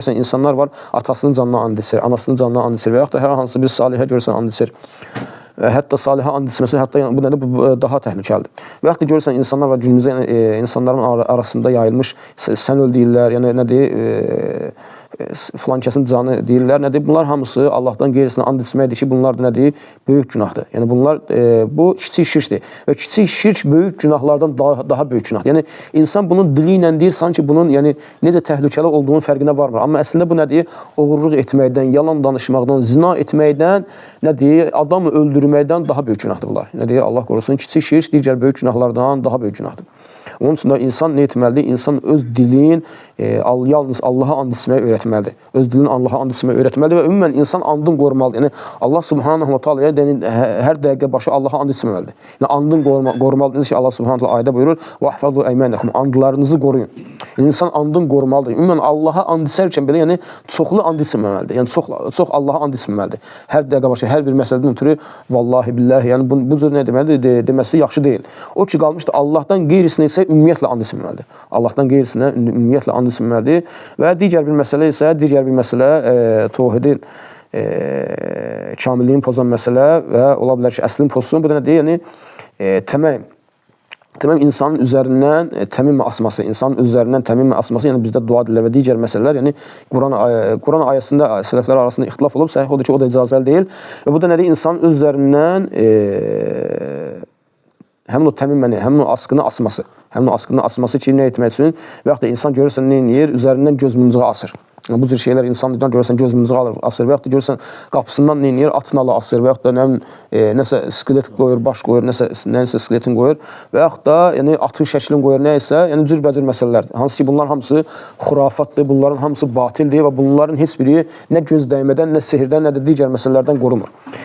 Mesela insanlar var, atasının canına and içir, anasının canına and içir və yaxud da hər hansı bir salihə görürsən and içir. Hətta salihə and içməsi, hətta bu nədir, bu daha təhlükəlidir. Və yaxud da görürsən insanlar var, günümüzdə insanların arasında yayılmış, sən öl deyirlər, yəni nədir, filan kəsin canı deyirlər, nədir? Bunlar hamısı Allahdan qeyrisinə and içməkdir ki, bunlar da nədir? Böyük günahdır. Yəni bunlar, bu kiçik şirkdir. Və kiçik şirk böyük günahlardan daha böyük günahdır. Yəni insan bunun dili ilə deyir, sanki bunun yəni necə təhlükəli olduğunun fərqinə varmır. Amma əslində bu nədir? Oğurluq etməkdən, yalan danışmaqdan, zina etməkdən, nədir? Adamı öldürməkdən daha böyük günahdır bunlar. Nədir? Allah qorusun, kiçik şirk digər böyük günahlardan daha böyük günahdır. Onun üçün də insan nə etməlidir? İnsan öz dilin yalnız Allaha and içməyi öyrətməlidir. Öz dilin Allaha and içməyi öyrətməlidir və ümumən insan andın qorumalıdır. Yəni Allah Subhanahu wa Taala'ya hər dəqiqə başı Allaha and içməməlidir. Yəni andın qorumalıdır. Ki Allah Subhanahu wa Taala ayədə buyurur: "Vahfazu eymanakum." Andlarınızı qoruyun. Yəni insan andın qorumalıdır. Ümumən Allaha and içərkən belə yəni çoxlu and içməməlidir. Yəni çox Allaha and içməməlidir. Hər dəqiqə başı hər bir məsələdən ötürü vallahi billahi, yəni bu cür nə deməlidir? Deməsi yaxşı deyil. O ki qalmışdı Allahdan qeyrisinə isə ümumiyyətlə and içməməlidir. Allahdan qeyrisinə ümumiyyətlə and içməməlidir. Və digər bir məsələ isə, təvhidin kamilliyin pozan məsələ və ola bilər ki, əslin pozsun. Bu da nədir? Yəni təmim insanın üzərindən təmim asması, insanın üzərindən təmim asması, yəni bizdə dua dillər və digər məsələlər, yəni Quran ayəsində sələflər arasında ixtilaf olub, səhih odur ki, o da icazəli deyil. Və bu da nədir? İnsanın üzərindən həmin o təmiməni, həmin o askını asması ki, nə etmək üçün və yaxud da insan görürsən, nə edir? Üzərindən göz mumcuğu asır. Bu cür şeylər insanlardan görürsən, göz mumcuğu asır və yaxud da görürsən, qapısından nə edir? At nalı asır və yaxud da nəsə skelet qoyur, baş qoyur, nəsə skeletin qoyur və yaxud da yəni, atın şəklini qoyur, nəysə, yəni cürbəcür məsələlərdir. Hansı ki, bunlar hamısı xurafatdır, bunların hamısı batildir və bunların heç biri nə göz dəymədən, nə sehirdən, nə də digər məsələlərdən qorumur.